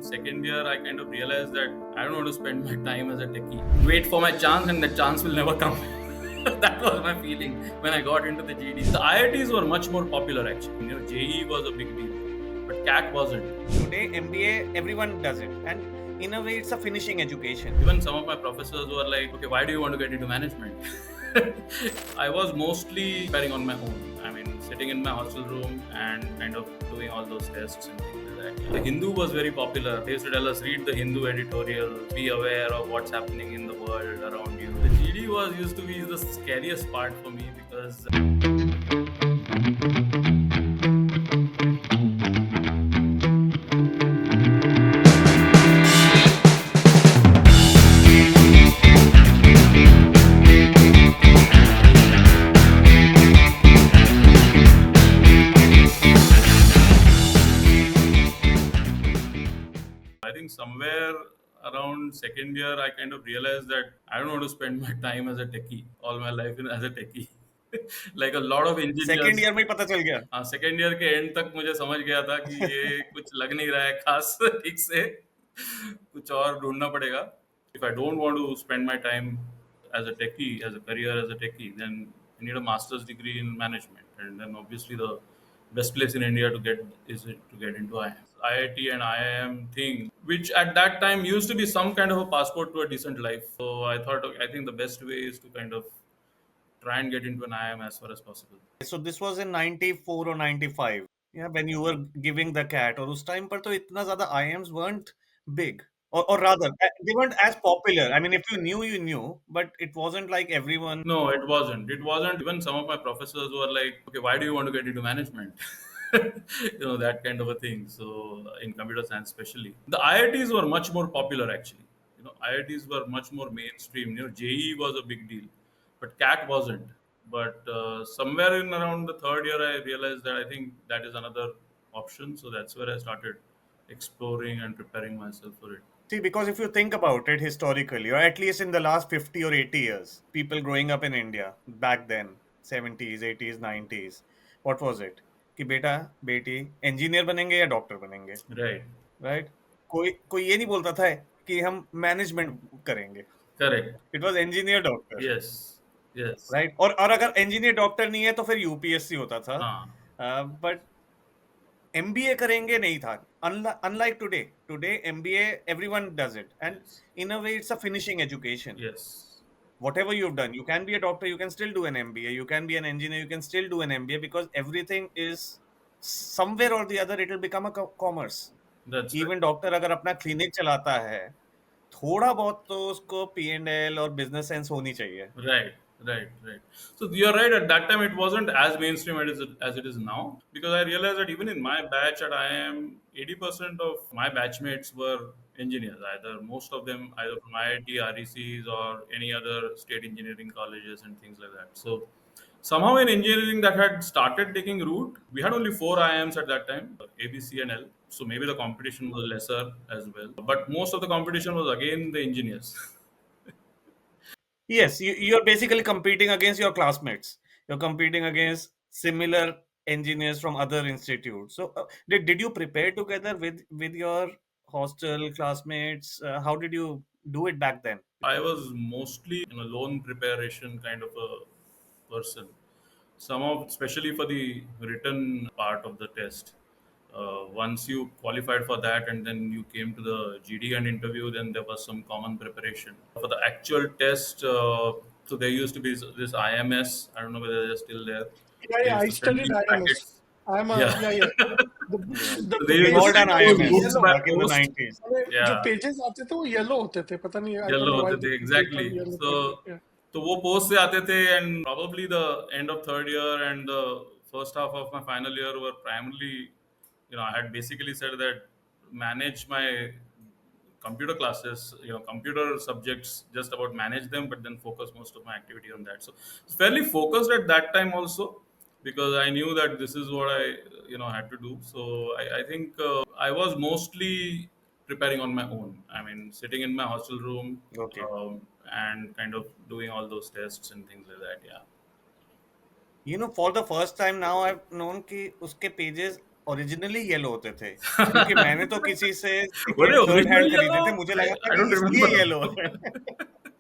second year, I kind of realized that I don't want to spend my time as a techie. Wait for my chance, and that chance will never come. That was my feeling when I got into the GD. The IITs were much more popular actually. JEE was a big deal, but CAT wasn't. Today, MBA, everyone does it. And in a way, it's a finishing education. Even some of my professors were like, okay, why do you want to get into management? I was mostly preparing on my own. I mean, sitting in my hostel room and kind of doing all those tests and things like that. The Hindu was very popular. They used to tell us, read the Hindu editorial, be aware of what's happening in the world around you. The GD was used to be the scariest part for me because I think somewhere around second year, I kind of realized that I don't want to spend my time as a techie all my life as a techie. Like a lot of second engineers. Year में ही पता चल गया. हाँ, second year के and तक मुझे समझ गया था कि ये कुछ लग नहीं रहा है खास ठीक से, कुछ और ढूंढना पड़ेगा. If I don't want to spend my time as a techie, as a career as a techie, then I need a master's degree in management, and then obviously the best place in India to get is to get into IIMs. IIT and IIM thing, which at that time used to be some kind of a passport to a decent life. So I thought, okay, I think the best way is to kind of try and get into an IIM as far as possible. So this was in 94 or 95. Yeah, when you were giving the cat. और उस time पर तो इतना ज़्यादा IIMs weren't big. Or rather, they weren't as popular. I mean, if you knew, but it wasn't like everyone. No, it wasn't. It wasn't. Even some of my professors were like, okay, why do you want to get into management? That kind of a thing. So, in computer science, especially. The IITs were much more popular, actually. IITs were much more mainstream. JEE was a big deal, but CAT wasn't. But somewhere in around the third year, I realized that I think that is another option. So, that's where I started exploring and preparing myself for it. See, because if you think about it historically, or at least in the last 50 or 80 years, people growing up in India back then, 70s, 80s, 90s, what was it? कि बेटा बेटी engineer बनेंगे या doctor बनेंगे, Right. Right? कोई कोई ये नहीं बोलता था कि हम मैनेजमेंट करेंगे. Correct. It was engineer doctor, Yes. Yes. Right? और अगर इंजीनियर डॉक्टर नहीं है तो फिर यूपीएससी होता था. हाँ. बट MBA करेंगे नहीं था. Unlike today MBA everyone does it, and Yes. in a way it's a finishing education. Yes. Whatever you've done, you can be a doctor, you can still do an MBA. You can be an engineer, you can still do an MBA, because everything is somewhere or the other it will become a commerce. That's Even doctor अगर अपना clinic चलाता है, थोड़ा बहुत तो उसको P&L और business sense होनी चाहिए. right. Right. So you're right. At that time, it wasn't as mainstream as it is now. Because I realized that even in my batch at IIM, 80% of my batchmates were engineers. Either most of them either from IIT, RECs, or any other state engineering colleges and things like that. So somehow in engineering that had started taking root. We had only four IIMs at that time, A, B, C, and L. So maybe the competition was lesser as well. But most of the competition was again the engineers. Yes, you're basically competing against your classmates. You're competing against similar engineers from other institutes. So, did you prepare together with your hostel classmates? How did you do it back then? I was mostly in a loan preparation kind of a person. Some of, especially for the written part of the test. Once you qualified for that and then you came to the GD and interview, then there was some common preparation. For the actual test, so there used to be this IMS. I don't know whether they're still there. They Yeah, used I to send studied these IMS. packets. I'm a Yeah. yeah. The Yeah. the So they We used to all pages done send थे those वो IMS books yellow. by back in the post. 90s. जो Yeah. Pages आते थे वो yellow होते थे. पता नहीं I don't yellow know why होते थे they exactly. turn yellow. So Yeah. तो वो पोस्ट से आते थे and probably the end of third year and the first half of my final year were primarily, I had basically said that manage my computer classes, computer subjects, just about manage them, but then focus most of my activity on that. So it's fairly focused at that time also because I knew that this is what I, had to do. So I think I was mostly preparing on my own. I mean, sitting in my hostel room Okay. and kind of doing all those tests and things like that. Yeah. For the first time now I've known कि उसके pages originally yellow होते थे, क्योंकि मैंने तो किसी से Were they second third hand originally खरीदे yellow? थे, मुझे लगा था I कि don't इसलिए remember. येलो है।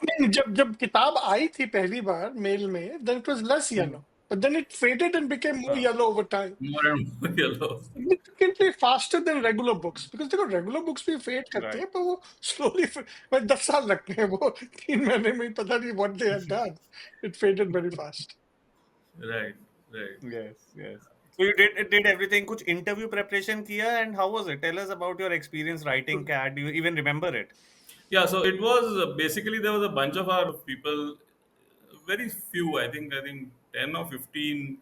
नहीं, जब किताब आई थी पहली बार मेल में, then it was less yellow, but then it faded and became more yellow over time. More and more yellow. Significantly faster than regular books, because देखो regular books भी fade करती हैं, राइट। पर वो slowly, भाई 10 साल लगते हैं वो, 3 महीने में ही पता नहीं what they had done. It faded very fast. Right, right. Yes, yes. So you did everything, कुछ इंटरव्यू प्रिपरेशन किया, and how was it? Tell us about your experience writing CAT. Do you even remember it? Yeah, so it was basically there was a bunch of our people, very few, I think 10 or 15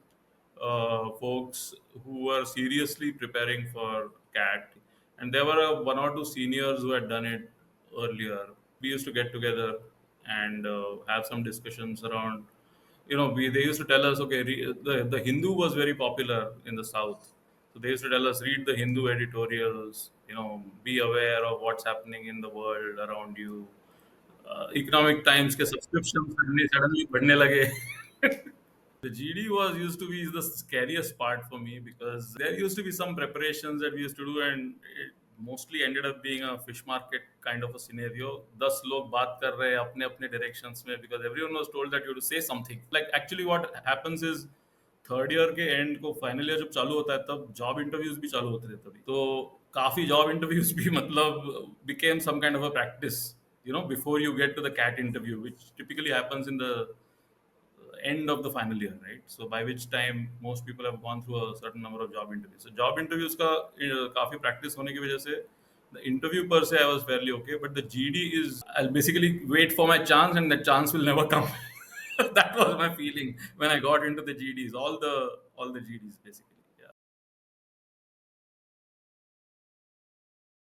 folks who were seriously preparing for CAT, and there were one or two seniors who had done it earlier. We used to get together and have some discussions around. They used to tell us, okay, the Hindu was very popular in the South, so they used to tell us, read the Hindu editorials. Be aware of what's happening in the world around you. Economic Times के subscriptions suddenly बढ़ने लगे. The GD was used to be the scariest part for me because there used to be some preparations that we used to do, and it mostly ended up being a fish market kind of a scenario. 10 लोग बात कर रहे हैं अपने अपने directions में, because everyone was told that you have to say something. Like actually what happens is third year के and को, फाइनल ईयर जब चालू होता है, तब जॉब इंटरव्यूज भी चालू होते थे तभी, तो काफी जॉब इंटरव्यूज भी मतलब became some kind of a practice, before you get to the CAT interview, which typically happens in the end of the final year, right? So by which time most people have gone through a certain number of job interviews. So job interviews का काफी practice होने की वजह से the interview per se I was fairly okay, but the GD is, I'll basically wait for my chance and the chance will never come. That was my feeling when I got into the GDs, all the GDs basically.